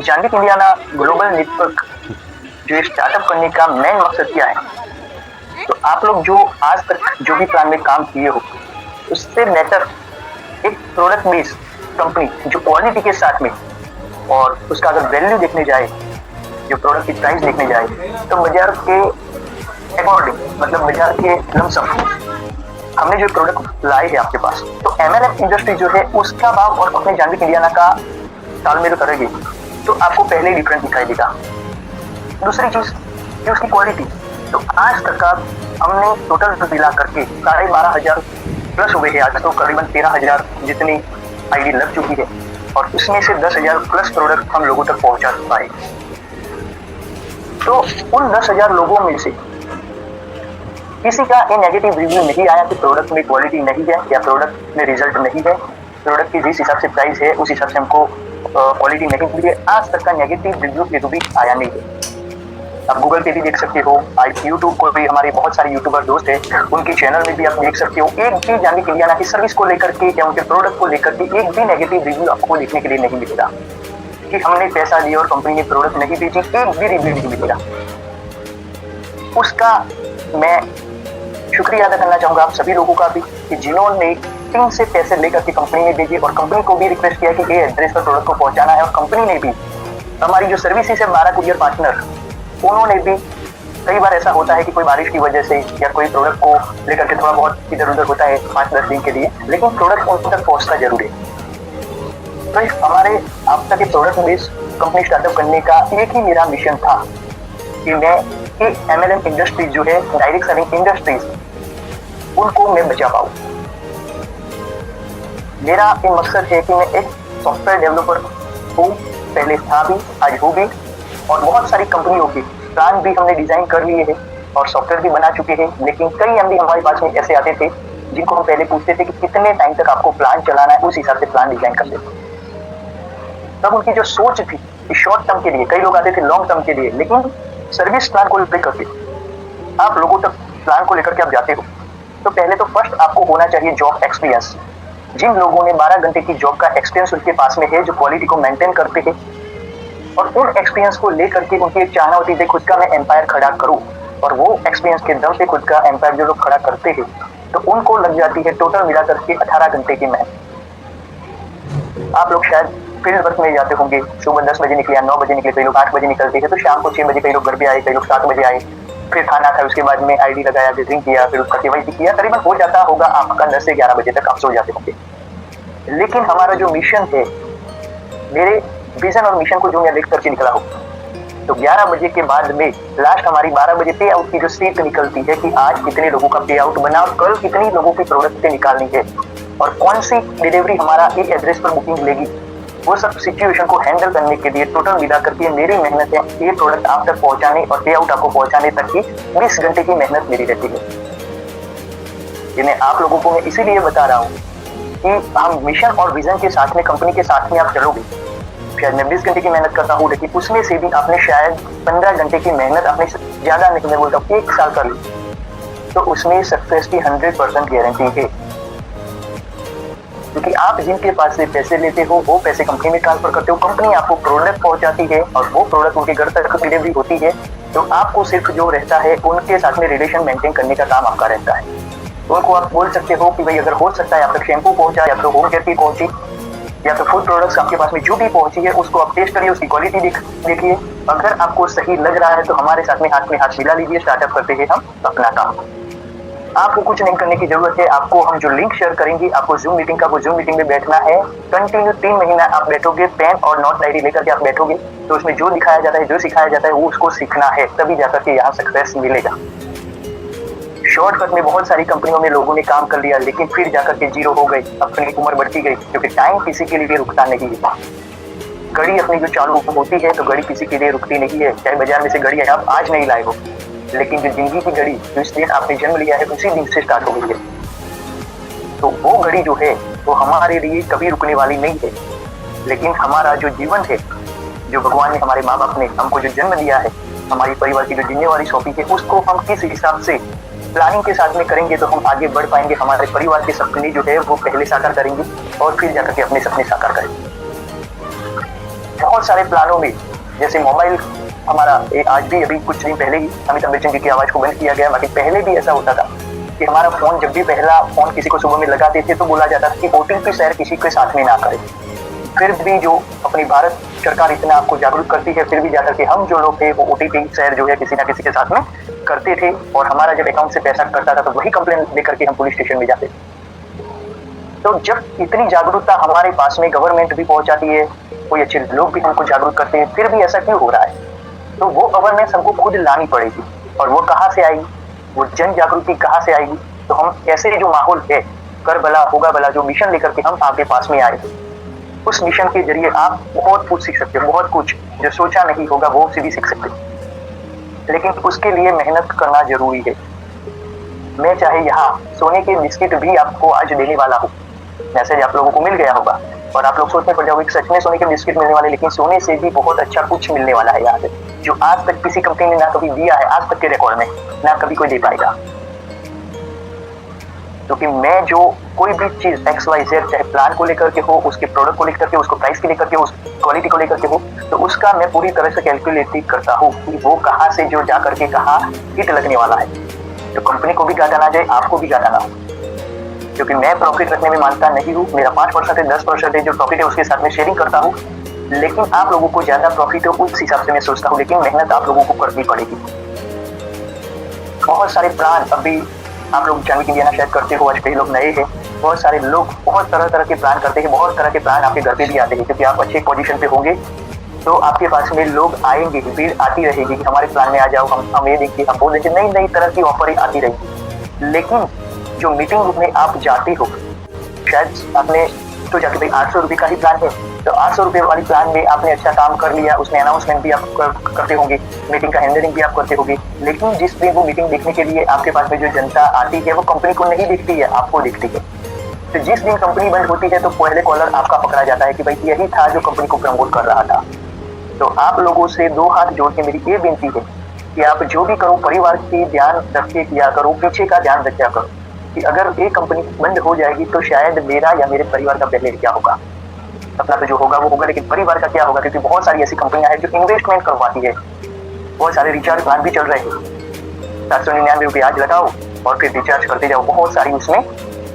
Janvi Indiana global network जो startup करने का मेन मकसद क्या है? तो आप लोग जो आज तक जो भी प्लान में काम किए हो उससे बेटर एक प्रोडक्ट बेस्ड कंपनी जो क्वालिटी के साथ में और उसका अगर वैल्यू देखने जाए, जो प्रोडक्ट की प्राइस देखने जाए तो बाजार के अकॉर्डिंग, मतलब बाजार के लमसम हमने जो प्रोडक्ट लाए हैं आपके पास, तो एमएलएम इंडस्ट्री जो है उसका भाव और अपने जानवी इंडियाना का तालमेल करेगी तो आपको पहले ही डिफरेंस दिखाई देगा। दूसरी चीज कि उसकी क्वालिटी, तो आज तक का हमने टोटल मिला करके 12,500 प्लस हो गए हैं, आज तो करीबन 13,000 जितनी आईडी लग चुकी है और उसमें से 10,000 प्लस प्रोडक्ट हम लोगों तक पहुंचा पाए। तो उन 10,000 लोगों में से किसी का ये नेगेटिव रिव्यू नहीं आया कि प्रोडक्ट में क्वालिटी नहीं है या प्रोडक्ट में रिजल्ट नहीं है, प्रोडक्ट की जिस हिसाब से प्राइस है उस हिसाब से हमको क्वालिटी नहीं मिली है। आज तक का नेगेटिव रिव्यू भी आया नहीं है। आप गूगल पे भी देख सकते हो, यूट्यूब को भी, हमारे बहुत सारे यूट्यूबर दोस्त हैं उनके चैनल में भी आप देख सकते हो, एक भी जानवी इंडियाना की सर्विस को लेकर के या उनके प्रोडक्ट को लेकर के एक भी नेगेटिव रिव्यू आपको देखने के लिए नहीं मिलेगा कि हमने पैसा दिया और कंपनी ने प्रोडक्ट नहीं बेची, एक भी रिव्यू नहीं मिलेगा। उसका मैं शुक्रिया अदा करना चाहूंगा आप सभी लोगों का भी कि जिन्होंने टीम से पैसे लेकर के कंपनी में भेजे और कंपनी को भी रिक्वेस्ट किया कि ये एड्रेस पर प्रोडक्ट को पहुंचाना है, और कंपनी ने भी, हमारी जो सर्विसेज है 12 कुरियर पार्टनर, उन्होंने भी, कई बार ऐसा होता है कि कोई बारिश की वजह से या कोई प्रोडक्ट को लेकर के थोड़ा बहुत इधर उधर होता है 5-10 दिन के लिए, लेकिन प्रोडक्ट उन तक पहुंचता जरूर है। तो हमारे आप तक प्रोडक्ट बेस्ड कंपनी स्टार्टअप करने का एक ही मेरा मिशन था कि मैं एमएलएम इंडस्ट्रीज जो है, डायरेक्ट सेलिंग इंडस्ट्रीज, उनको मैं बचा पाऊँ। मेरा ये मकसद है कि मैं एक सॉफ्टवेयर डेवलपर हूँ, पहले था भी, आज हूँ भी, और बहुत सारी कंपनियों के प्लान भी हमने डिजाइन कर लिए हैं और सॉफ्टवेयर भी बना चुके हैं। लेकिन कई एमडी हमारे पास में ऐसे आते थे जिनको हम पहले पूछते थे कि कितने टाइम तक आपको प्लान चलाना है, उस हिसाब से प्लान डिजाइन करते थे। तब उनकी जो सोच थी कि शॉर्ट टर्म के लिए, कई लोग आते थे लॉन्ग टर्म के लिए, लेकिन सर्विस प्लान को लेकर के आप लोगों तक प्लान को लेकर के आप जाते हो तो पहले तो फर्स्ट आपको होना चाहिए जॉब एक्सपीरियंस। जिन लोगों ने 12 घंटे की जॉब का एक्सपीरियंस उनके पास में है, जो क्वालिटी को मेंटेन करते हैं, और उन एक्सपीरियंस को लेकर के उनकी एक चाहना होती है खुद का मैं एम्पायर खड़ा करूं, और वो एक्सपीरियंस के दम पे खुद का एम्पायर जो लोग खड़ा करते हैं तो उनको लग जाती है टोटल मिला करके 18 घंटे की मेहनत। आप लोग शायद फील्ड वर्क में जाते होंगे, सुबह 10 बजे निकले या 9 बजे निकले, कई लोग 8 बजे निकलते हैं, तो शाम को 6 बजे कई लोग घर पे आए, कई लोग 7 बजे आए, फिर खाना खाया, उसके बाद में आईडी लगाया, विजिटिंग किया, फिर उसका केवाईसी किया, करीबन हो जाता होगा आपका 10 से 11 बजे तक आप सो जाते होंगे। लेकिन हमारा जो मिशन है, मेरे विजन और मिशन को जो मैं लेकर के निकला हूँ, तो 11 बजे के बाद में लास्ट हमारी 12 बजे पे आउट की जो सीट निकलती है कि आज कितने लोगों का पे आउट बना और कल कितनी लोगों की प्रोडक्ट निकालनी है और कौन सी डिलीवरी हमारा एक एड्रेस पर बुकिंग लेगी, वो सब सिचुएशन को हैंडल करने के लिए टोटल मिला करके मेरी मेहनत है ये प्रोडक्ट आप तक पहुंचाने और पे आउट आपको पहुंचाने तक की 20 घंटे की मेहनत मेरी रहती है। ये मैं आप लोगों को मैं इसीलिए बता रहा हूँ कि हम मिशन और विजन के साथ में, कंपनी के साथ में आप चलोगे। शायद मैं 20 घंटे की मेहनत करता हूँ, लेकिन उसमें से भी आपने शायद 15 घंटे की मेहनत, आपने ज्यादा नहीं, मैं बोलता हूँ 1 साल कर ली, तो उसमें सक्सेस की 100% गारंटी है। क्योंकि आप जिनके पास से पैसे लेते हो वो पैसे कंपनी में ट्रांसफर करते हो, कंपनी आपको प्रोडक्ट पहुंचाती है और वो प्रोडक्ट उनके घर तक डिलीवरी होती है, तो आपको सिर्फ जो रहता है उनके साथ में रिलेशन मेंटेन करने का काम आपका रहता है। तो उनको आप बोल सकते हो कि भाई अगर हो सकता है आप तक शैम्पू पहुंचा, या तो होम केयर की पहुंची, या तो फूड प्रोडक्ट्स आपके पास में जो भी पहुंची है उसको आप टेस्ट करिए, उसकी क्वालिटी देखिए, अगर आपको सही लग रहा है तो हमारे साथ में हाथ मिला लीजिए, स्टार्टअप करते हैं हम अपना काम। आपको कुछ नहीं करने की जरूरत है, आपको हम जो लिंक शेयर करेंगे, आपको जूम मीटिंग का, वो जूम मीटिंग में बैठना है, कंटिन्यू 3 महीना आप बैठोगे, पेन और नोट डायरी लेकर के आप बैठोगे, तो उसमें जो दिखाया जाता है, जो सिखाया जाता है वो उसको सीखना है, तभी जाकर के यहाँ सक्सेस मिलेगा। शॉर्टकट में बहुत सारी कंपनियों में लोगों ने काम कर लिया, लेकिन फिर जाकर के जीरो हो गए, अपनी उम्र बढ़ती गई, क्योंकि टाइम किसी के लिए रुकता नहीं है। घड़ी अपनी जो चालू होती है तो घड़ी किसी के लिए रुकती नहीं है, चाहे बाजार में से घड़ी आप आज नहीं लाए हो, लेकिन जो जिंदगी की घड़ी जो इस दिन आपने जन्म लिया है उसी दिन से स्टार्ट हो गई है, तो वो घड़ी जो है वो हमारे लिए कभी रुकने वाली नहीं है। लेकिन हमारा जो जीवन है, जो भगवान ने, हमारे माँ बाप ने हमको जो जन्म दिया है, हमारी परिवार की जो जिम्मेवारी सौंपी है, उसको हम किस हिसाब से प्लानिंग के साथ में करेंगे तो हम आगे बढ़ पाएंगे, हमारे परिवार के सपने जो है वो पहले साकार करेंगे और फिर जाकर के अपने सपने साकार करेंगे। बहुत सारे प्लानों में, जैसे मोबाइल हमारा आज भी अभी कुछ दिन पहले ही अमिताभ बच्चन जी की आवाज को बंद किया गया, बाकी पहले भी ऐसा होता था कि हमारा फोन जब भी पहला फोन किसी को सुबह में लगाते थे तो बोला जाता था कि OTP शेयर किसी के साथ में ना करें। फिर भी जो अपनी भारत सरकार इतना आपको जागरूक करती है, फिर भी जाकर के हम जो लोग थे वो OTP शेयर जो है किसी ना किसी के साथ में करते थे, और हमारा जब अकाउंट से पैसा कटता था तो वही कंप्लेन लेकर के हम पुलिस स्टेशन में जाते थे। तो जब इतनी जागरूकता हमारे पास में गवर्नमेंट भी पहुंचाती है, कोई अच्छे लोग भी हमको जागरूक करते हैं, फिर भी ऐसा क्यों हो रहा है? तो वो अवेयरनेस हमको खुद लानी पड़ेगी, और वो कहाँ से आएगी, वो जन जागृति कहाँ से आएगी? तो हम ऐसे जो माहौल है, कर भला होगा भला, जो मिशन लेकर के हम आपके पास में आए, उस मिशन के जरिए आप बहुत कुछ सीख सकते हो, बहुत कुछ जो सोचा नहीं होगा वो भी सीख सकते हो, लेकिन उसके लिए मेहनत करना जरूरी है। मैं चाहे यहाँ सोने के बिस्किट भी आपको आज देने वाला हूँ, मैसेज आप लोगों को मिल गया होगा और आप लोग सोचने पड़ जाओगे सच में सोने के बिस्किट मिलने वाले, लेकिन सोने से भी बहुत अच्छा कुछ मिलने वाला है यहाँ से, जो आज तक किसी कंपनी ने ना कभी दिया है, आज तक के रिकॉर्ड में ना कभी कोई दे पाएगा। क्योंकि मैं जो कोई भी चीज XYZ चाहे प्लान को लेकर के हो, उसके प्रोडक्ट को लेकर के, उसको प्राइस के लेकर के, उस क्वालिटी को लेकर के हो, तो उसका मैं पूरी तरह से कैलकुलेट करता हूँ कि वो कहाँ से जो जा करके कहाँ हिट लगने वाला है, तो कंपनी को भी घाटा ना जाए, आपको भी घाटा ना हो। क्योंकि मैं प्रॉफिट रखने में मानता नहीं हूँ, मेरा 5% है, 10% है जो प्रॉफिट है उसके साथ में शेयरिंग करता हूँ, लेकिन आप लोगों को ज्यादा प्रॉफिट हो उस हिसाब से मैं सोचता हूँ, लेकिन मेहनत आप लोगों को करनी पड़ेगी। बहुत सारे प्लान अभी आप लोग जानने के लिए ना शायद करते हो, आज कई लोग नए हैं, बहुत सारे लोग बहुत तरह के प्लान करते हैं, बहुत तरह के प्लान आपके घर पे भी आते हैं, क्योंकि आप अच्छे पोजीशन पे होंगे तो आपके पास में लोग आएंगे, भीड़ आती रहेगी कि हमारे प्लान में आ जाओ, हम ये देखिए, हम वो देखिए, नई नई तरह की ऑफर आती रहेगी। लेकिन जो मीटिंग रूम में आप जाते हो, शायद आपने तो जाके भाई 800 रुपये का ही प्लान है, तो 800 रुपये वाली प्लान में आपने अच्छा काम कर लिया, उसमें अनाउंसमेंट भी आप करते होंगे, मीटिंग का हैंडलिंग भी आप करते होंगे, लेकिन जिस दिन वो मीटिंग देखने के लिए आपके पास में जो जनता आती है वो कंपनी को नहीं दिखती है, आपको दिखती है। तो जिस दिन कंपनी बंद होती है तो पहले कॉलर आपका पकड़ा जाता है कि भाई यही था जो कंपनी को प्रमोट कर रहा था। तो आप लोगों से 2 हाथ जोड़ के मेरी ये विनती है कि आप जो भी करो परिवार की ध्यान रख के किया करो, पीछे का ध्यान रखा करो कि अगर ये कंपनी बंद हो जाएगी तो शायद मेरा या मेरे परिवार का पहले क्या होगा। अपना तो जो होगा वो होगा, लेकिन परिवार का क्या होगा? क्योंकि बहुत सारी ऐसी कंपनियां हैं जो इन्वेस्टमेंट करवाती है, बहुत सारे रिचार्ज प्लान भी चल रहे हैं, 799 रुपये आज लगाओ और फिर रिचार्ज करते जाओ। बहुत सारी उसमें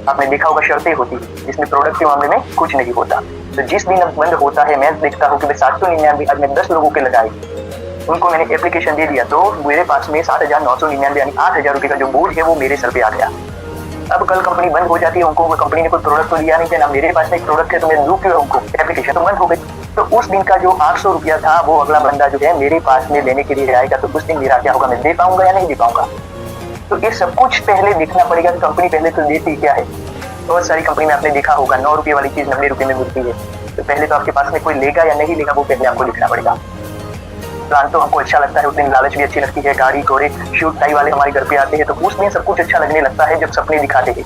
आपने देखा होगा शर्तें होती है, जिसमें प्रोडक्ट के मामले में कुछ नहीं होता। तो जिस दिन अब बंद होता है, मैं देखता हूँ कि 799 आज मैं 10 लोगों के लगाए, उनको मैंने एप्लीकेशन दे दिया, तो मेरे पास में 7,999 यानी 8,000 रुपये का जो बोझ है वो मेरे सर पे आ गया। अब कल कंपनी बंद हो जाती है, उनको कंपनी ने कोई प्रोडक्ट तो दिया नहीं था, ना मेरे पास में एक प्रोडक्ट है, तो मैं लूँ क्यों उनको, एप्लीकेशन तो बंद हो गई। तो उस दिन का जो 800 रुपया था वो अगला बंदा जो है मेरे पास में लेने के लिए आएगा, तो उस दिन मेरा क्या होगा, मैं दे पाऊंगा या नहीं दे पाऊंगा? तो ये सब कुछ पहले देखना पड़ेगा कि कंपनी पहले तो देती क्या है। बहुत सारी कंपनी में आपने देखा होगा 9 रुपये वाली चीज 90 रुपये में मिलती है, तो पहले तो आपके पास में कोई लेगा या नहीं लेगा वो पहले आपको देखना पड़ेगा। प्लान तो हमको अच्छा लगता है, उस दिन लालच भी अच्छी लगती है, गाड़ी घोड़े शूट टाई वाले हमारे घर पे आते हैं, तो उस दिन सब कुछ अच्छा लगने लगता है जब सपने दिखाते हैं।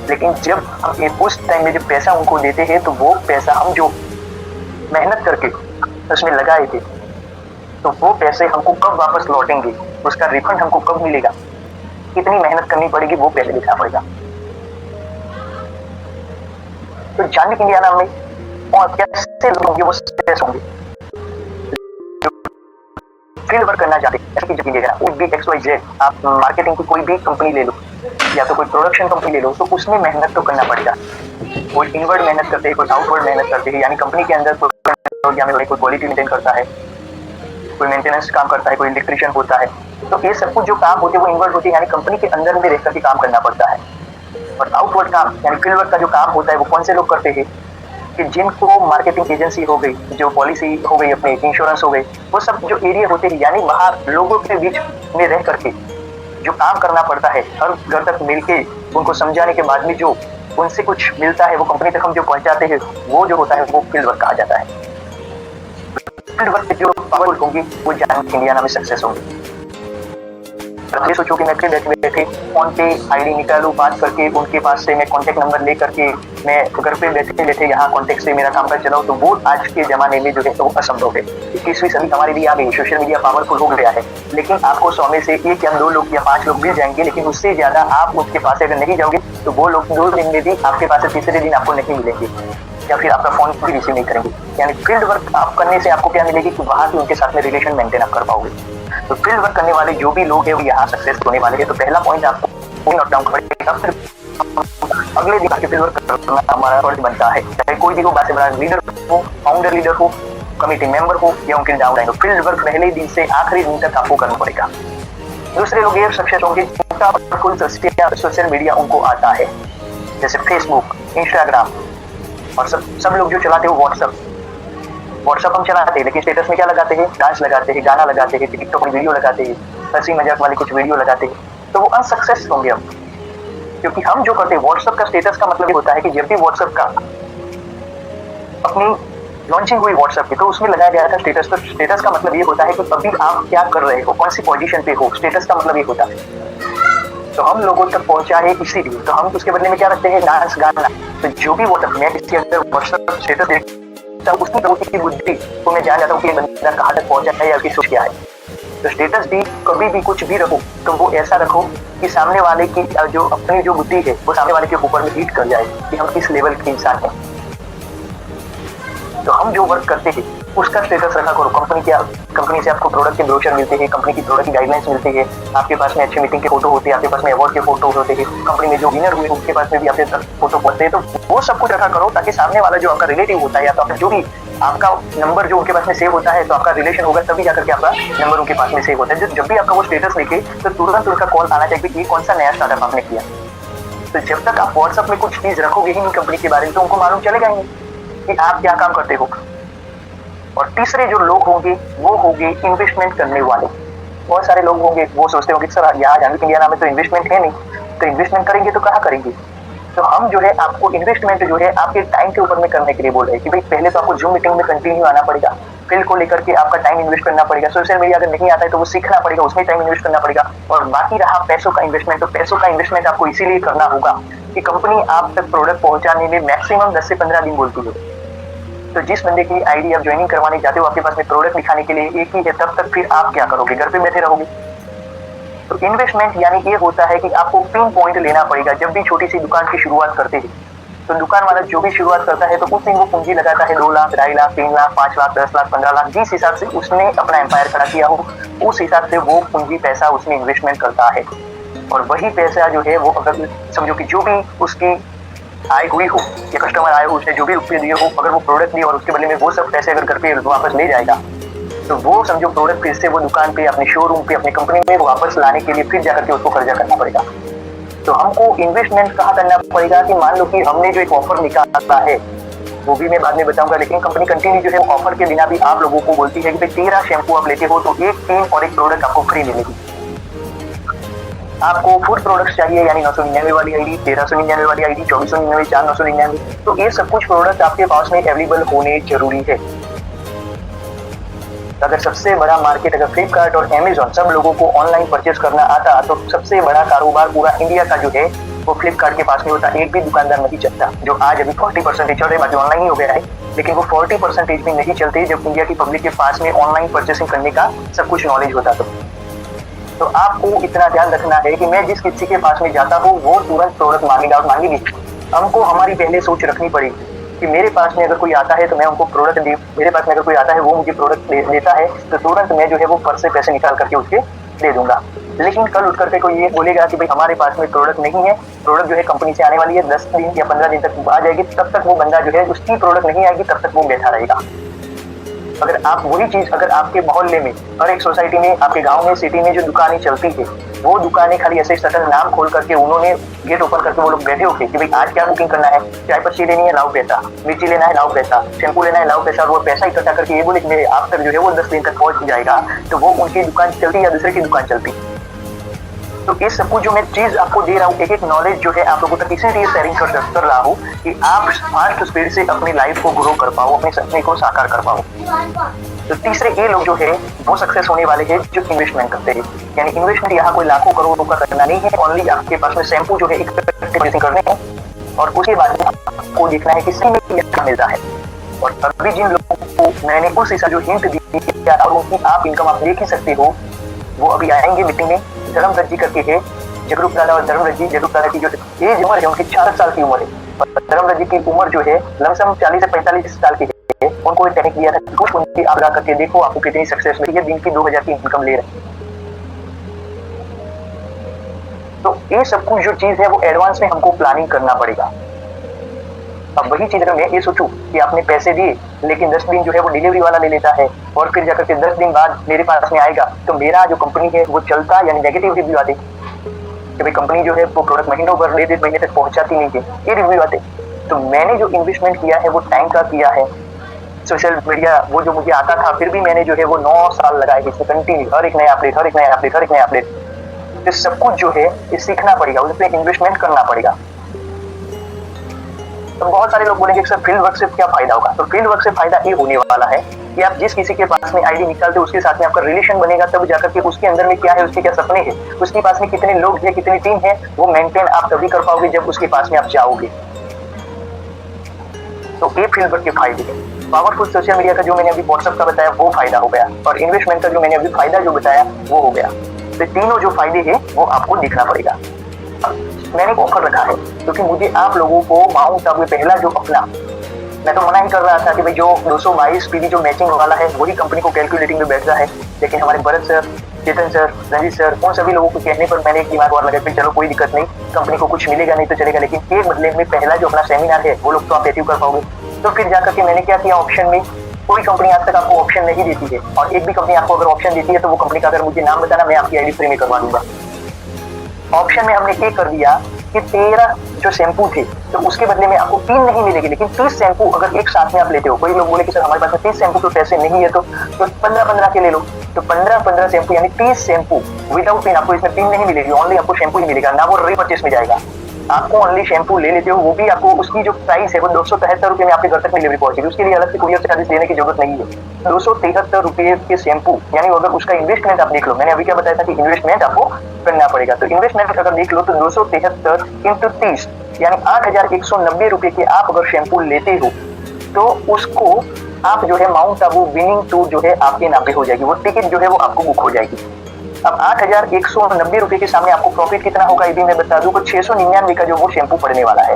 लेकिन जब हम उस टाइम में जब पैसा उनको देते हैं तो वो पैसा हम जो मेहनत करके उसमें लगाए थे, तो वो पैसे हमको कब वापस लौटेंगे, उसका रिफंड हमको कब मिलेगा, कितनी मेहनत करनी पड़ेगी वो पहले दिखना पड़ेगा। तो जानने के लिए नाम में और कैसे लोग होंगे वो सक्सेस होंगे, फील्ड वर्क करना चाहते हैं, ऐसी जगह लेगा, कोई भी XYZ आप मार्केटिंग की कोई भी कंपनी ले लो या तो कोई प्रोडक्शन कंपनी ले लो, तो उसमें मेहनत तो करना पड़ेगा। कोई इनवर्ड मेहनत करते हैं, कोई आउटवर्ड मेहनत करते हैं, यानी कंपनी के अंदर कोई क्वालिटी मेंटेन करता है, कोई मेंटेनेंस काम करता है, कोई इलेक्ट्रिशियन होता है। तो ये सब कुछ जो काम होते हैं वो इनवर्ड होते हैं, यानी कंपनी के अंदर में रहकर के काम करना पड़ता है। और आउटवर्ड काम यानी फील्ड वर्क का जो काम होता है वो कौन से लोग करते हैं कि जिनको मार्केटिंग एजेंसी हो गई, जो पॉलिसी हो गई, अपने इंश्योरेंस हो गई, वो सब जो एरिया होते हैं, यानी वहाँ लोगों के बीच में रह करके जो काम करना पड़ता है, हर घर तक मिलके उनको समझाने के बाद में जो उनसे कुछ मिलता है वो कंपनी तक हम जो पहुंचाते हैं, वो जो होता है वो फील्ड वर्क कहा जाता है। फील्ड वर्क जो पावरफुल होंगी वो जान इंडिया में सक्सेस होंगी। ये सोचो कि मैं फिर बैठे बैठे फोन पे आईडी निकालूं, बात करके उनके पास से मैं कॉन्टेक्ट नंबर ले करके मैं घर पे बैठे बैठे यहाँ कॉन्टेक्ट से मेरा काम कर चलाऊँ, तो वो आज के जमाने में जो है वो असंभव है। 21वीं सदी हमारे लिए आ गई, सोशल मीडिया पावरफुल हो गया है, लेकिन आपको 100 में से 1 या 2 लोग या 5 लोग मिल जाएंगे, लेकिन उससे ज्यादा आप उसके पास अगर नहीं जाओगे तो वो लोग 2 दिन में भी आपके पास तीसरे दिन आपको नहीं मिलेंगे, या फिर आपका फोन भी रिसीव नहीं करेंगे। यानी फील्ड वर्क आप करने से आपको क्या मिलेगी कि वहाँ की उनके साथ में रिलेशन मेंटेन आप कर पाओगे। तो फील्ड वर्क करने वाले जो भी लोग हैं वो यहाँ सक्सेस होने वाले हैं। तो पहला पॉइंट आपको नोट डाउन करेगा, फिर अगले दिन आके फील्ड वर्क करना हमारा फर्ज बनता है, चाहे कोई भी हो, बात से बड़ा लीडर हो, फाउंडर लीडर हो, कमेटी मेंबर हो या उनके डाउनलाइन हो, फील्ड वर्क पहले दिन से आखिरी दिन तक आपको करना पड़ेगा। दूसरे लोग ये सक्सेस होंगे जिनका फुल सोशल मीडिया उनको आता है, जैसे फेसबुक, इंस्टाग्राम, और सब लोग जो चलाते हो व्हाट्सअप हम चलाते हैं, लेकिन स्टेटस में क्या लगाते हैं? डांस लगाते हैं, गाना लगाते हैं, टिकटॉक में वीडियो लगाते हैं, हंसी मजाक वाली कुछ वीडियो लगाते हैं, तो वो अनसक्सेस होंगे हम। क्योंकि हम जो करते हैं व्हाट्सएप का स्टेटस का मतलब ये होता है कि जब भी व्हाट्सएप का अपनी लॉन्चिंग हुई व्हाट्सएप की, तो उसमें लगाया गया था स्टेटस। तो स्टेटस का मतलब ये होता है कि अभी आप क्या कर रहे हो, कौन सी पोजीशन पे हो, स्टेटस का मतलब ये होता है। तो हम लोगों तक पहुंचा है इसीलिए, तो हम उसके बदले में क्या रखते हैं? डांस, गाना। तो जो भी व्हाट्सएप में किसी अगर व्हाट्सएप स्टेटस देखता हूँ, उसकी प्रवृत्ति की बुद्धि को मैं जान जाता हूँ कि बंदा कहाँ तक पहुंचा है या उसकी सोच क्या है। तो स्टेटस भी कभी भी कुछ भी रखो तो वो ऐसा रखो कि सामने वाले की जो अपनी जो बुद्धि है वो सामने वाले के ऊपर में हिट कर जाए कि हम किस लेवल के इंसान हैं। तो हम जो वर्क करते हैं उसका स्टेटस रखा करो। कंपनी से आपको प्रोडक्ट के ब्रोशर मिलते हैं, कंपनी की प्रोडक्ट की गाइडलाइंस मिलती है, आपके पास में अच्छी मीटिंग के फोटो होते हैं, आपके पास में अवार्ड के फोटो होते हैं, कंपनी में जो विनर हुए उनके पास में भी आपके फोटो पहुंचते हैं। तो वो सब कुछ रखा करो ताकि सामने वाला जो आपका रिलेटिव होता है या तो जो भी आपका नंबर जो उनके पास में सेव होता है, तो आपका रिलेशन होगा तभी जाकर के आपका नंबर उनके पास में सेव होता है। जब भी आपका वो स्टेटस देखे तो तुरंत उनका कॉल आना चाहिए कि ये कौन सा नया स्टार्टअप आपने किया। तो जब तक आप व्हाट्सएप में कुछ चीज रखोगे ही नहीं कंपनी के बारे में, तो उनको मालूम चलेगा ही कि आप क्या काम करते हो। और तीसरे जो लोग होंगे वो होंगे इन्वेस्टमेंट करने वाले। बहुत सारे लोग होंगे वो सोचते होंगे सर यहाँ जाने इंडिया में तो इन्वेस्टमेंट है नहीं, तो इन्वेस्टमेंट करेंगे तो कहाँ करेंगे। तो हम जो है आपको इन्वेस्टमेंट जो है आपके टाइम के ऊपर में करने के लिए बोल रहे हैं कि भाई पहले तो आपको जूम मीटिंग में कंटिन्यू आना पड़ेगा, फील्ड को लेकर के आपका टाइम इन्वेस्ट करना पड़ेगा। सोशल मीडिया अगर नहीं आता है तो वो सीखना पड़ेगा, उसमें टाइम इन्वेस्ट करना पड़ेगा। और बाकी रहा पैसों का इन्वेस्टमेंट, तो पैसों का इन्वेस्टमेंट आपको इसीलिए करना होगा कि कंपनी आप तक प्रोडक्ट पहुंचाने में मैक्सिमम 10 से 15 दिन बोलती है। तो जिस बंदे की आईडी आप ज्वाइनिंग करवाने जाते हो आपके पास में प्रोडक्ट दिखाने के लिए एक ही है, तब तक फिर आप क्या करोगे? घर पे बैठे रहोगे। तो इन्वेस्टमेंट यानी ये होता है कि आपको पिन पॉइंट लेना पड़ेगा। जब भी छोटी सी दुकान की शुरुआत करते हैं तो दुकान वाला जो भी शुरुआत करता है तो उस दिन वो पूंजी लगाता है 2 लाख, 2.5 लाख, 3 लाख, 5 लाख, 10 लाख, 15 लाख, जिस हिसाब से उसने अपना एम्पायर खड़ा किया हो उस हिसाब से वो पूंजी पैसा उसमें इन्वेस्टमेंट करता है। और वही पैसा जो है वो अगर समझो कि जो भी उसकी आय हुई हो या कस्टमर आए हो, उसने जो भी रुपये दिए हो, अगर वो प्रोडक्ट दिए और उसके बदले में वो सब पैसे अगर घर पे वापस ले जाएगा, तो वो समझो प्रोडक्ट फिर से वो दुकान पे, अपने शोरूम पे, अपनी कंपनी में वापस लाने के लिए फिर जाकर के उसको खर्चा करना पड़ेगा। तो हमको इन्वेस्टमेंट कहाँ करना पड़ेगा कि मान लो कि हमने जो एक ऑफर निकाला है, वो भी मैं बाद में बताऊंगा, लेकिन कंपनी कंटिन्यू जो है ऑफर के बिना भी आप लोगों को बोलती है कि भाई 13 शैम्पू आप लेते हो तो एक क्रीम और एक प्रोडक्ट आपको फ्री मिलेगी। आपको फूड प्रोडक्ट्स चाहिए यानी 999 वाली आईडी, 1399 वाली आईडी, 2499, 4999, तो ये सब कुछ प्रोडक्ट आपके पास में अवेलेबल होने जरूरी है। अगर सबसे बड़ा मार्केट अगर फ्लिपकार्ट और अमेजॉन सब लोगों को ऑनलाइन परचेस करना आता तो सबसे बड़ा कारोबार पूरा इंडिया का जो है वो फ्लिपकार्ट के पास में होता। एक भी दुकानदार नहीं चलता। जो आज अभी 40% चल रहे, बाकी ऑनलाइन ही हो गया है, लेकिन वो 40% भी नहीं चलते जब इंडिया की पब्लिक के पास में ऑनलाइन परचेसिंग करने का सब कुछ नॉलेज होता। तो आपको इतना ध्यान रखना है कि मैं जिस किसी के पास में जाता हूँ वो तुरंत प्रोडक्ट मांगेगा और मांगेगी। हमको हमारी पहले सोच रखनी पड़ेगी कि मेरे पास में अगर कोई आता है तो मैं उनको प्रोडक्ट दे, मेरे पास में अगर कोई आता है वो मुझे प्रोडक्ट देता है तो तुरंत मैं जो है वो पर्स से पैसे निकाल करके उसके दे दूंगा। लेकिन कल उठ करके कोई ये बोलेगा कि भाई हमारे पास में प्रोडक्ट नहीं है, प्रोडक्ट जो है कंपनी से आने वाली है 10 दिन या 15 दिन तक आ जाएगी, तब तक वो बंदा जो है उसकी प्रोडक्ट नहीं आएगी, तब तक वो बैठा रहेगा। अगर आप वही चीज अगर आपके मोहल्ले में, हर एक सोसाइटी में, आपके गांव में, सिटी में जो दुकानें चलती है वो दुकानें खाली ऐसे शटर नाम खोल करके उन्होंने गेट ओपन करके वो लोग बैठे होके कि भाई आज क्या बुकिंग करना है, चाय पत्ती लेनी है लाओ पैसा, मिर्ची लेना है लाओ पैसा, शैम्पू लेना है लाओ पैसा, और वो पैसा इकट्ठा करके ये बोले कि मेरे आप तक जो है वो 10 दिन तक पहुंच जाएगा, तो वो उनकी दुकान चलती या दूसरे की दुकान चलती। तो ये सब कुछ जो मैं चीज आपको दे रहा हूँ, एक एक नॉलेज जो है आप लोगों तक इसीलिए शेयरिंग कर रहा हूँ कि आप फास्ट स्पीड से अपनी लाइफ को ग्रो कर पाओ, अपने सपने को साकार कर पाओ। तो तीसरे ये लोग जो है वो सक्सेस होने वाले हैं जो इन्वेस्टमेंट करते हैं। यानी इन्वेस्टमेंट यहाँ कोई लाखों करोड़ों का करना नहीं है, ओनली आपके पास में शैम्पू जो है इकट्ठे करने हैं और उसके बाद आपको देखना है कि सही में क्या मिलता है। और अभी जिन लोगों को मैंने उस हिसाब जो हिंट दी और उनकी आप इनकम आप देख ही सकते हो, वो अभी आएंगे मीटिंग में। धर्मव्रत जी करके है, जगरूप दादा और धर्मव्रत जी। जगरूप दादा की जो एज उम्र है उनकी 66 साल की उम्र है, और धर्मव्रत जी की उम्र जो है लमसम 40 से 45 साल की है। उनको एक टेक्निक दिया था, कुछ उनकी आप लगा करके देखो आपको कितनी सक्सेस मिली है। दिन की 2000 की इनकम ले रहे हैं। तो ये सब कुछ जो चीज है वो एडवांस में हमको प्लानिंग करना पड़ेगा। अब वही चीज अगर मैं ये सोचूं कि आपने पैसे दिए लेकिन 10 दिन जो है वो डिलीवरी वाला ले लेता है और फिर जाकर के 10 दिन बाद मेरे पास में आएगा, तो मेरा जो कंपनी है वो चलता, यानी नेगेटिव रिव्यू आते कि भाई कंपनी जो है वो प्रोडक्ट महीनों भर, 1.5 महीने तक पहुंचाती नहीं है, ये रिव्यू आते। तो मैंने जो इन्वेस्टमेंट किया है वो टाइम का किया है। सोशल मीडिया वो जो मुझे आता था, फिर भी मैंने जो है वो 9 साल लगाए इसमें कंटिन्यू, हर एक नया अपडेट, हर एक नया अपडेट, हर एक नया अपडेट। तो सब कुछ जो है ये सीखना पड़ेगा, उसमें इन्वेस्टमेंट करना पड़ेगा। तो बहुत सारे लोग बोलेंगे सर फील्ड वर्क से क्या फायदा होगा। तो फील्ड वर्क से फायदा ये होने वाला है कि आप जिस किसी के पास में आईडी निकालते हो उसके साथ में आपका रिलेशन बनेगा, तब जाकर के उसके अंदर में क्या है, उसके क्या सपने हैं, उसके पास में कितने लोग हैं, कितनी टीम है, वो मेंटेन आप तभी कर पाओगे जब उसके पास में आप जाओगे। तो ये फील्ड वर्क के फायदे हैं। पावरफुल सोशल मीडिया का जो मैंने अभी व्हाट्सएप का बताया वो फायदा हो गया, और इन्वेस्टमेंट का जो मैंने अभी फायदा जो बताया वो हो गया। तो तीनों जो फायदे हैं वो आपको दिखना पड़ेगा। मैंने एक ऑफर रखा है क्योंकि मुझे आप लोगों को माउंट आबू पहला जो अपना, मैं तो मना ही कर रहा था कि भाई जो 222 पीवी जो मैचिंग वाला है वही कंपनी को कैलकुलेटिंग में बैठ रहा है, लेकिन हमारे भरत सर, चेतन सर, रंजीत सर, उन सभी लोगों को कहने पर मैंने एक दिमाग और लगा कि चलो कोई दिक्कत नहीं, कंपनी को कुछ मिलेगा नहीं तो चलेगा, लेकिन एक बदले में पहला जो अपना सेमिनार है वो लोग तो आप अचीव कर पाओगे। तो फिर जाकर के मैंने क्या किया, ऑप्शन में कोई कंपनी आज तक आपको ऑप्शन नहीं देती है, और एक भी कंपनी आपको अगर ऑप्शन देती है तो वो कंपनी का अगर मुझे नाम बताना, मैं आपकी आईडी फ्री में करवा दूंगा। ऑप्शन में हमने ये कर दिया कि 13 जो शैम्पू थे तो उसके बदले में आपको 3 नहीं मिलेगी, लेकिन 30 शैम्पू अगर एक साथ में आप लेते हो। कोई लोग बोले कि सर हमारे पास में 30 शैम्पू तो पैसे नहीं है, तो 15-15 के ले लो। तो 15-15 शैम्पू यानी 30 शैम्पू विदाउट पिन, आपको इसमें पिन नहीं मिलेगी, ओनली आपको शैम्पू ही मिलेगा, ना वो रीपरचेस में जाएगा। आपको ओनली शैम्पू ले लेते हो, वो भी आपको उसकी जो प्राइस है वो 273 रुपये में आपके घर तक डिलीवरी पहुंचेगी, उसके लिए अलग से कुरियर चार्जेस देने की जरूरत नहीं है। 273 रुपये के शैम्पू, यानी अगर उसका इन्वेस्टमेंट आप देख लो, मैंने अभी क्या बताया था कि इन्वेस्टमेंट आपको करना पड़ेगा, तो इन्वेस्टमेंट अगर देख लो तो 273 × 30 यानी 8,190 रुपये के आप अगर शैम्पू लेते हो तो उसको आप जो है माउंट आबू विनिंग टूर जो है आपके नाम पे हो जाएगी, वो टिकट जो है वो आपको बुक हो जाएगी। अब 8,190 रुपये के सामने आपको प्रॉफिट कितना होगा ये भी मैं बता दूं, 699 का जो वो शैम्पू पड़ने वाला है,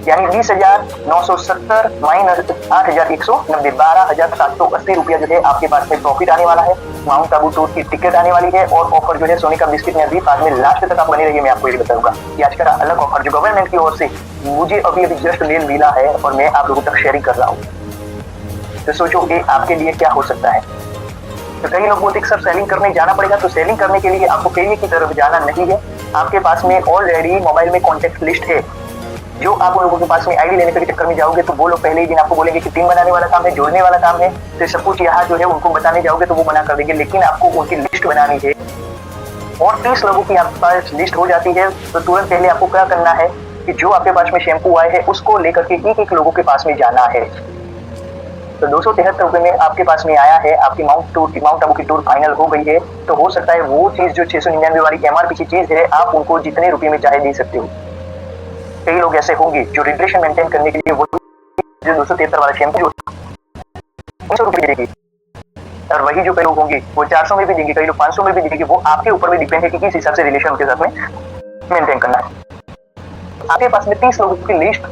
यानी 20,970 माइनस 8,190, 12,780 रुपया जो है आपके पास में प्रॉफिट आने वाला है। माउंट आबू टूर की टिकट आने वाली है, और ऑफर जो है सोने का बिस्किट में अभी बाद में लास्ट तक आप बने रहिए, मैं आपको ये बताऊंगा कि आज का अलग ऑफर जो गवर्नमेंट की ओर से मुझे अभी जस्ट मेल मिला है और मैं आप लोगों तक शेयरिंग कर रहा हूँ। तो सोचो ये आपके लिए क्या हो सकता है। तो कई लोग बोलते सर सेलिंग करने जाना पड़ेगा, तो सेलिंग करने के लिए आपको करियर की तरफ जाना नहीं है, आपके पास में ऑलरेडी मोबाइल में कॉन्टेक्ट लिस्ट है। जो आप लोगों के पास में आईडी लेने के चक्कर में जाओगे तो वो लोग पहले ही दिन आपको बोलेंगे कि टीम बनाने वाला काम है, जोड़ने वाला काम है, तो सब कुछ यहाँ जो है उनको बताने जाओगे तो वो मना कर देंगे, लेकिन आपको उनकी लिस्ट बनानी है। और 30 लोगों की आपके पास लिस्ट हो जाती है तो तुरंत पहले आपको क्या करना है कि जो आपके पास में शैम्पू आए हैं उसको लेकर के एक लोगों के पास में जाना है। तो 273 रुपये में आपके पास में आया है, आपकी माउंट आबू की टूर फाइनल हो गई है। तो हो सकता है वो चीज जो 699 वाली MRP की चीज है आप उनको जितने रुपये में चाहे दे सकते हो। कई लोग ऐसे होंगे जो रिलेशन मेंटेन करने के लिए वो जो 273 वाला शैम्पू जो 300 रुपये देंगे, और वही जो कई लोग होंगे वो 400 में भी देंगे, कई लोग 500 में भी देंगे। वो आपके ऊपर में डिपेंड है कि किस हिसाब से रिलेशन के साथ में मेंटेन करना है। आपके पास में 30 लोगों की लिस्ट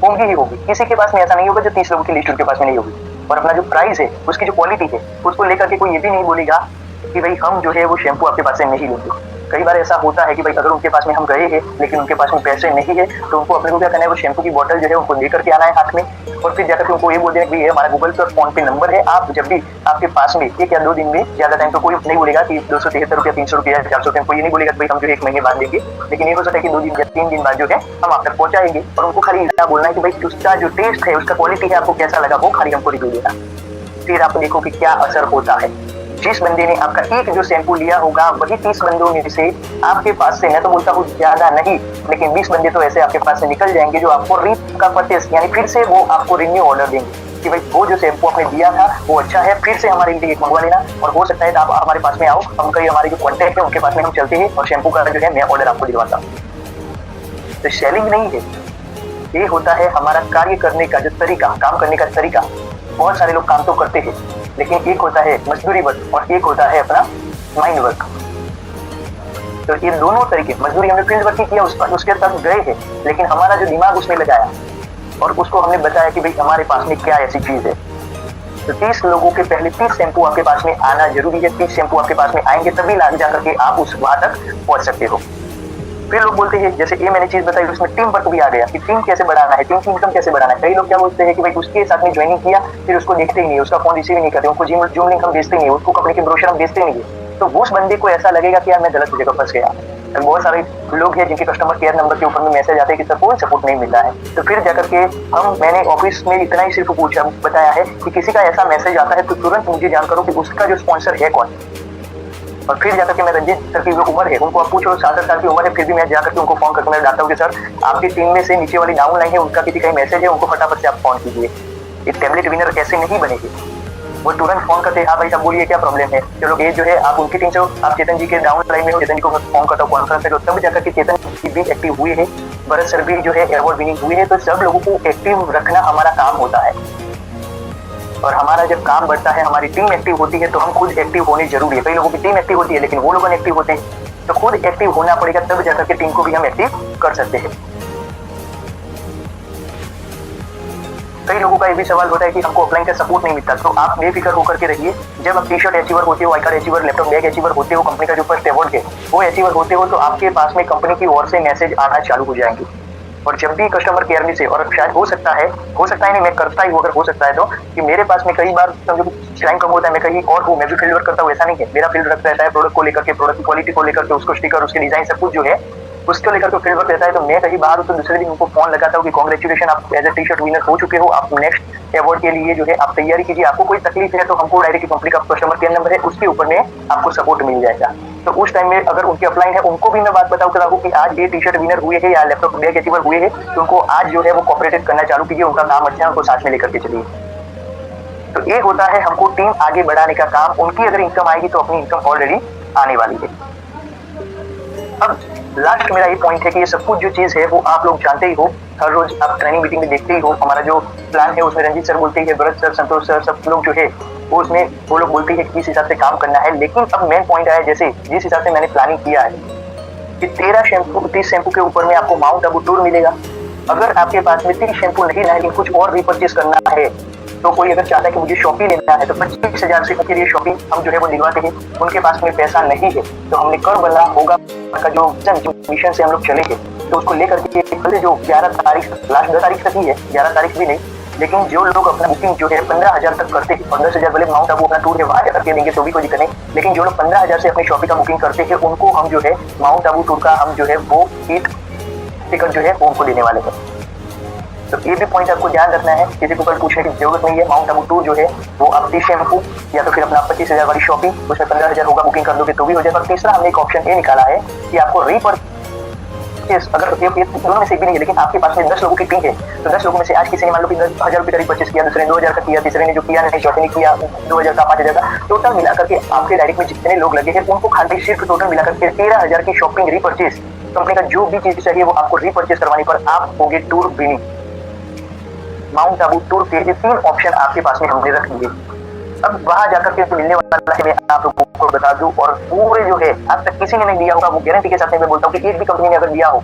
होगी ही होगी, किसी के पास में ऐसा नहीं होगा जो 30 लोगों की लिस्ट उनके पास में नहीं होगी। और अपना जो प्राइस है उसकी जो क्वालिटी है उसको लेकर के कोई ये भी नहीं बोलेगा कि भाई हम जो है वो शैम्पू आपके पास से नहीं लेंगे। कई बार ऐसा होता है कि भाई अगर उनके पास में हम गए हैं लेकिन उनके पास में पैसे नहीं है तो उनको अपने को क्या करना है, वो शैम्पू की बोतल जो है उनको लेकर के आना है हाथ में, और फिर जाकर के उनको ये बोल देना कि ये हमारा गूगल पे और फोन पे नंबर है। आप जब भी आपके पास में 1 या 2 दिन में ज्यादा टाइम तो कोई नहीं बोलेगा कि 273 रुपया, 300 रुपया, 400 रुपया, कोई ये नहीं बोलेगा कि भाई हम जो 1 महीने बाद देंगे, लेकिन ये हो सकता है कि 2 दिन या 3 दिन बाद जो है हम आप तक पहुंचाएंगे। और उनको खाली इतना बोलना है कि भाई उसका जो टेस्ट है, उसका क्वालिटी है, आपको कैसा लगा वो खाली हमको रिव्यू देना। फिर आप देखो कि क्या असर होता है। जिस बंदे ने आपका एक जो शैम्पू लिया होगा वही 30 बंदों में से आपके पास से, मैं तो बोलता हूँ ज्यादा नहीं लेकिन 20 बंदे तो ऐसे आपके पास से निकल जाएंगे जो आपको रीप का परचेस यानी फिर से वो आपको रिन्यू ऑर्डर देंगे कि भाई वो जो शैम्पू आपने दिया था वो अच्छा है, फिर से हमारे लिए मंगवा लेना। और हो सकता है तो आप हमारे पास में आओ, हम कई हमारे जो कॉन्टैक्ट है उनके पास में हम चलते हैं और शैम्पू का जो है मैं ऑर्डर आपको दिलवाता हूँ। तो सेलिंग नहीं है, ये होता है हमारा कार्य करने का जो तरीका, काम करने का तरीका। बहुत सारे लोग काम तो करते हैं, लेकिन एक होता है मजदूरी वर्क और एक होता है अपना माइंड वर्क। तो ये दोनों तरीके, मजदूरी हमने फील्ड वर्क ही किया, उसके तक गए हैं, लेकिन हमारा जो दिमाग उसमें लगाया और उसको हमने बताया कि भाई हमारे पास में क्या ऐसी चीज है। तो 30 लोगों के पहले 30 शैम्पू आपके पास में आना जरूरी है। 30 शैम्पू आपके पास में आएंगे तभी लाग जा करके आप उस वहां तक पहुंच सकते हो। फिर लोग बोलते हैं, जैसे ये मैंने चीज बताई, उसमें टीम वर्क भी आ गया कि टीम कैसे बढ़ाना है, टीम की इनकम कैसे बढ़ाना है। कई लोग क्या बोलते हैं कि भाई उसके साथ में ज्वाइनिंग किया, फिर उसको देखते ही नहीं, उसका फोन रिसीव नहीं करते, उनको जूम लिंक हम भेजते नहीं, उसको कंपनी के ब्रोशर हम भेजते नहीं है। तो उस बंदे को ऐसा लगेगा कि यार मैं गलत जगह फंस गया। बहुत सारे लोग हैं जिनके कस्टमर केयर नंबर के ऊपर में मैसेज आते हैं कि सर कोई सपोर्ट नहीं मिल रहा है। तो फिर जाकर के मैंने ऑफिस में इतना ही सिर्फ बताया है कि किसी का ऐसा मैसेज आता है तो तुरंत मुझे जान करो कि उसका जो स्पॉन्सर है कौन। और फिर जाकर के मैं रंजीत सर की जो उम्र है उनको आप पूछो, 67 साल की उम्र है, फिर भी मैं जाकर के उनको फोन करके मैं बताता हूँ कि सर आपकी टीम में से नीचे वाली डाउन लाइन है, उनका किसी का मैसेज है, उनको फटाफट से आप फोन कीजिए। एक टैबलेट विनर ऐसे नहीं बनेगी, वो तुरंत फोन करते हैं, हाँ भाई साहब बोलिए क्या प्रॉब्लम है। चलो ये जो है आप उनकी टीम से हो, आप चेतन जी के डाउन लाइन में हो, चेतन जी को फोन करता हूँ कॉन्फ्रेंस में, तब जाकर के चेतन जी भी एक्टिव हुए हैं, भरत सर भी जो है अवार्ड विनिंग हुए हैं। तो सब लोगों को एक्टिव रखना हमारा काम होता है, और हमारा जब काम बढ़ता है, हमारी टीम एक्टिव होती है तो हम खुद एक्टिव होने जरूरी है। कई लोगों की टीम एक्टिव होती है लेकिन वो लोग एक्टिव होते हैं, तो खुद एक्टिव होना पड़ेगा, तब जाकर के टीम को भी हम एक्टिव कर सकते हैं। कई लोगों का ये भी सवाल होता है कि हमको ऑफलाइन का सपोर्ट नहीं मिलता, तो आप बेफिक्र होकर के रहिए। जब आप टी शर्ट अचीवर होते हो, I card achiever, laptop bag achiever होते हो, कंपनी का जो फर्स्ट अवार्ड है वो अचीवर होते हो, तो आपके पास में कंपनी की ओर से मैसेज आना चालू हो जाएंगे। और जब भी कस्टमर केयर में से, और शायद हो सकता है नहीं, मैं करता ही हूँ, अगर हो सकता है तो, कि मेरे पास में कई बार समझो टाइम कम होता है, मैं कहीं और हूँ, मैं भी फील्ड वर्क करता हूँ, ऐसा नहीं है। मेरा फील्ड रहता है प्रोडक्ट को लेकर के, प्रोडक्ट की क्वालिटी को लेकर के, उसको स्टिकर, उसके डिजाइन सब कुछ जो है उसको लेकर के फील्ड वर्क रहता है। तो मैं कहीं बाहर हूँ तो दूसरे दिन उनको फोन लगाता हूँ कि कांग्रेचुलेशन, आप as a T shirt winner हो चुके हो, आप नेक्स्ट अवार्ड के लिए जो है आप तैयारी कीजिए। आपको कोई तकलीफ है तो हमको डायरेक्ट कंपनी का कस्टमर केयर नंबर है, उसके ऊपर में आपको सपोर्ट मिल जाएगा। तो उस टाइम में अगर उनके अपलाइन है, उनको भी मैं बात बताऊँ हूँ कि आज ये टी शर्ट विनर हुए हैं या लैपटॉप बैग अचीवर हुए हैं, तो उनको आज जो है वो कोऑपरेट करना चालू कीजिए, उनका काम अच्छा है, उनको साथ में लेकर के चलिए। तो एक होता है हमको टीम आगे बढ़ाने का काम, उनकी अगर इनकम आएगी तो अपनी इनकम ऑलरेडी आने वाली है। अब लास्ट मेरा ये पॉइंट है कि ये सब कुछ जो चीज है वो आप लोग जानते ही हो, हर रोज आप ट्रेनिंग मीटिंग में देखते ही हो। हमारा जो प्लान है उसमें रंजीत सर बोलते ही है, भरत सर, संतोष सर, सब लोग जो है वो उसमें वो लोग बोलते हैं कि किस हिसाब से काम करना है। लेकिन अब मेन पॉइंट आया, जैसे जिस हिसाब से मैंने प्लानिंग किया है कि 30 शैम्पू के ऊपर में आपको माउंट आबू टूर मिलेगा। अगर आपके पास में 30 शैम्पू नहीं लाए लेकिन कुछ और भी परचेज करना है, तो कोई अगर चाहता है कि मुझे शॉपिंग लेना है तो 25,000 से के लिए शॉपिंग हम जो है वो दिलवाते हैं। उनके पास में पैसा नहीं है तो हमने कर बना होगा का जो मिशन से हम लोग चले गए, तो उसको लेकर के जो 11 तारीख, लास्ट 10 तारीख तक ही है, 11 तारीख भी नहीं, लेकिन जो लोग अपना बुकिंग जो है 15,000 तक करते हैं, और 10,000 भले माउंट आबू अपना टूर है वहां करके देंगे तो भी कोई दिक्कत नहीं, लेकिन जो लोग 15,000 से अपनी शॉपिंग का बुकिंग करते हैं उनको हम जो है माउंट आबू टूर का हम जो है वो एक टिकट जो है वो उनको देने वाले हैं। तो ये भी पॉइंट आपको ध्यान रखना है, किसी को कल पूछने की जरूरत नहीं है। माउंट आबू टूर जो है वो आप 30 शैम्पू या तो फिर अपना 25,000 वाली शॉपिंग, उसमें 15,000 होगा, बुकिंग कर दोगे तो भी हो जाएगा। तीसरा हमने एक ऑप्शन ये निकाला है कि आपको रीपरचेज, अगर दोनों में से भी नहीं है लेकिन आपके पास में 10 लोगों की टीम है, तो 10 लोगों में से आज किसी ने मान लो कि 10,000 रुपये का रीपरचेज किया, दूसरे ने 2,000 का किया, तीसरे ने जो किया नहीं, चौथे ने किया 2,000 का, 5,000 का, टोटल मिलाकर के आपके डायरेक्ट में जितने लोग लगे हैं उनको खाली सिर्फ टोटल मिलाकर के 13,000 की शॉपिंग रीपरचेज, कंपनी का जो भी चीज चाहिए वो आपको रीपरचेज करवाने पर आप होगे tour winning. Mount Abu tour के ये 3 ऑप्शन आपके पास में हमने रख दिए। अब वहां जाकर के मिलने वाला है मैं आप लोगों को बता दूं, और पूरे जो है आज तक किसी ने नहीं दिया होगा, वो गारंटी के साथ मैं बोलता हूँ कि एक भी कंपनी ने अगर दिया हो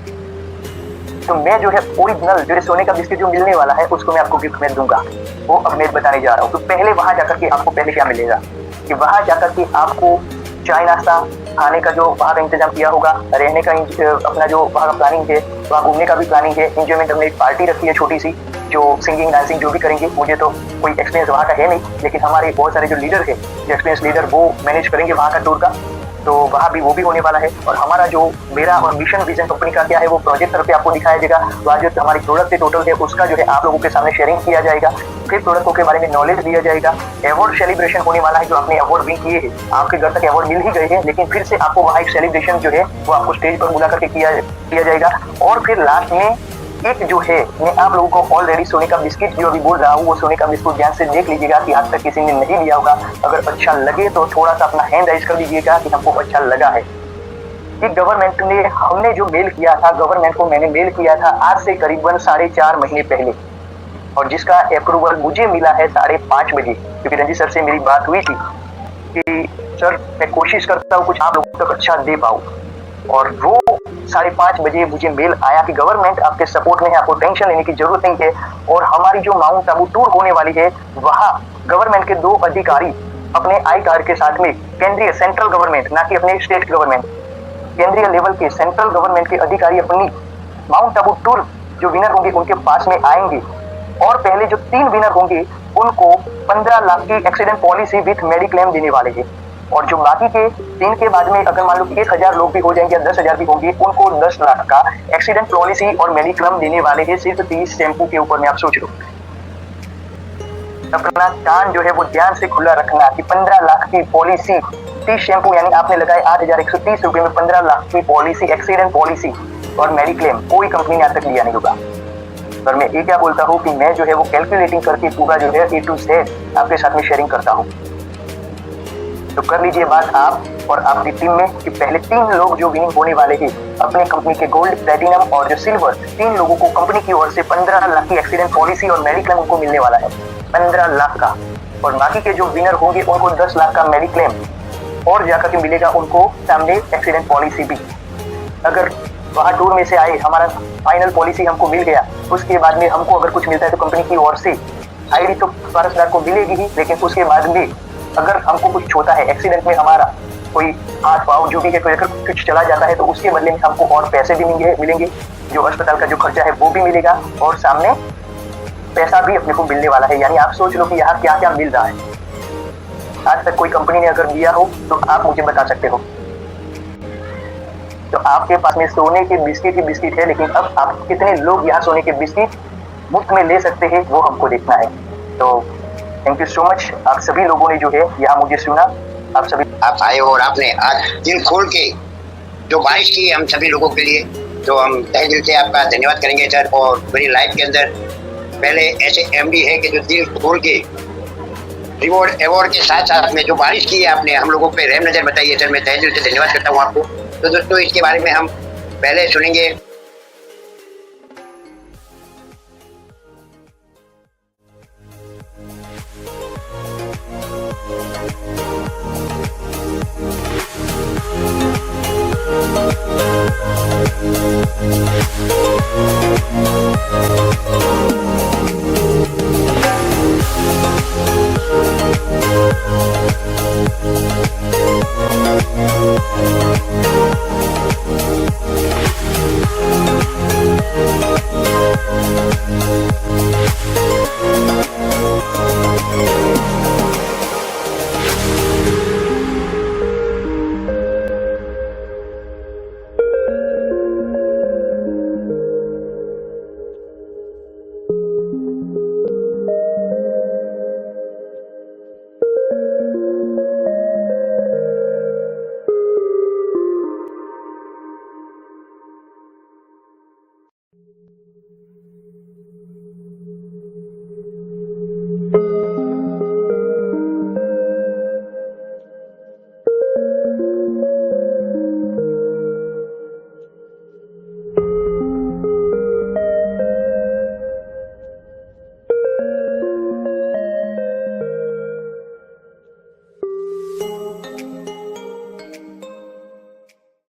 तो मैं जो है ओरिजिनल जो सोने का बिस्किट जो मिलने वाला है उसको मैं आपको गिफ्ट में दूंगा, वो अब मैं बताने जा रहा हूँ। तो पहले वहां जाकर के आपको पहले क्या मिलेगा कि वहां जाकर के आपको चाय नाश्ता खाने का जो वहाँ का इंतजाम किया होगा, रहने का अपना जो वहाँ का प्लानिंग है, वहाँ घूमने का भी प्लानिंग है, एंजॉयमेंट, हमने एक पार्टी रखी है छोटी सी, जो सिंगिंग डांसिंग जो भी करेंगे, मुझे तो कोई एक्सपीरियंस वहाँ का है नहीं, लेकिन हमारे बहुत सारे जो लीडर है, जो एक्सपीरियंस लीडर, वो मैनेज करेंगे वहाँ का टूर का, तो वहाँ भी वो भी होने वाला है। और हमारा जो मेरा और मिशन विजन कंपनी का क्या है वो प्रोजेक्टर पे आपको दिखाया जाएगा, वहाँ जो हमारी प्रोडक्ट टोटल है उसका जो है आप लोगों के सामने शेयरिंग किया जाएगा, फिर प्रोडक्टों के बारे में नॉलेज दिया जाएगा। अवार्ड सेलिब्रेशन होने वाला है, जो आपने अवार्ड विन किए हैं, आपके घर तक अवार्ड मिल ही गए हैं, लेकिन फिर से आपको वहाँ एक सेलिब्रेशन जो है वो आपको स्टेज पर बुला करके किया जाएगा। और फिर लास्ट में एक जो है मैं आप लोगों को ऑलरेडी सोने का बिस्किट जो अभी बोल रहा हूँ, वो सोने का बिस्कुट ध्यान से देख लीजिएगा कि आज तक किसी ने नहीं लिया होगा। अगर अच्छा लगे तो थोड़ा सा अपना हैंड राइज कर दीजिएगा कि हमको अच्छा लगा है। कि गवर्नमेंट ने हमने जो मेल किया था, गवर्नमेंट को मैंने मेल किया था आज से करीबन 4.5 महीने पहले, और जिसका अप्रूवल मुझे मिला है 5:30 बजे, क्योंकि रंजीत सर से मेरी बात हुई थी कि सर मैं कोशिश करता हूँ कुछ आप लोगों तक अच्छा दे पाऊँ, और वो 5:30 बजे मुझे मेल आया कि गवर्नमेंट आपके सपोर्ट में है, आपको टेंशन लेने की जरूरत नहीं है, और हमारी जो माउंट आबू टूर होने वाली है वहाँ गवर्नमेंट के 2 अधिकारी अपने आई कार्ड के साथ में, केंद्रीय सेंट्रल गवर्नमेंट, ना कि अपने स्टेट गवर्नमेंट, केंद्रीय लेवल के सेंट्रल गवर्नमेंट के अधिकारी अपनी माउंट आबू टूर जो विनर होंगे उनके पास में आएंगे, और पहले जो 3 विनर होंगे उनको 15 लाख की एक्सीडेंट पॉलिसी विथ मेडिक्लेम देने वाले हैं, और जो बाकी के 3 के बाद में अगर मान लो 1000 लोग भी हो जाएंगे या 10,000 भी होंगे, उनको 10 लाख का एक्सीडेंट पॉलिसी और मेडिक्लेम देने वाले हैं सिर्फ 30 शैम्पू के ऊपर में। आप सोच लो, अपना कान जो है वो ध्यान से खुला रखना कि 15 लाख की पॉलिसी 30 शैम्पू, यानी आपने लगाए 8,130 रुपए में 15 लाख की पॉलिसी, एक्सीडेंट पॉलिसी और मेडिक्लेम, कोई कंपनी ने आज तक लिया नहीं होगा। पर मैं ये क्या बोलता हूँ कि मैं जो है वो कैलकुलेटिंग करके पूरा जो है A to Z आपके साथ में शेयरिंग करता हूँ। तो कर लीजिए बात आप और आपकी टीम में कि पहले 3 लोग जो विनिंग होने वाले हैं अपने कंपनी के गोल्ड, प्लेटिनम और जो सिल्वर, 3 लोगों को कंपनी की ओर से 15 लाख की एक्सीडेंट पॉलिसी और मेडिक्लेम उनको मिलने वाला है, 15 लाख का, और बाकी के जो विनर होंगे उनको 10 लाख का मेडिक्लेम और जाकर के मिलेगा उनको सामने एक्सीडेंट पॉलिसी भी। अगर वहाँ टूर में से आए, हमारा फाइनल पॉलिसी हमको मिल गया, उसके बाद में हमको अगर कुछ मिलता है तो कंपनी की ओर से आईडी तो वारसदार को मिलेगी ही, लेकिन उसके बाद में अगर हमको कुछ होता है एक्सीडेंट में, हमारा कोई हाथ पाँव जो भी है, कोई अगर कुछ चला जाता है तो उसके बदले में हमको और पैसे भी मिलेंगे, जो अस्पताल का जो खर्चा है वो भी मिलेगा, और सामने पैसा भी अपने को मिलने वाला है। यानी आप सोच लो कि यहाँ क्या क्या मिल रहा है। आज तक कोई कंपनी ने अगर दिया हो तो आप मुझे बता सकते हो। तो आपके पास में सोने के बिस्किट ही बिस्किट है, लेकिन अब आप कितने लोग यहाँ सोने के बिस्किट मुफ्त में ले सकते हैं वो हमको देखना है। तो थैंक यू सो मच, आप सभी लोगों ने जो है यहाँ मुझे सुना, आप सभी आप आए और आपने आज दिल खोल के जो बारिश की हम सभी लोगों के लिए, तो हम तहे दिल से आपका धन्यवाद करेंगे सर। और मेरी लाइफ के अंदर पहले ऐसे MD है कि जो दिल खोल के रिवॉर्ड अवार्ड के साथ साथ में जो बारिश की है आपने हम लोगों पे रहम नजर बताई है सर, मैं तहे दिल से धन्यवाद करता हूँ आपको। तो दोस्तों इसके बारे में हम पहले सुनेंगे।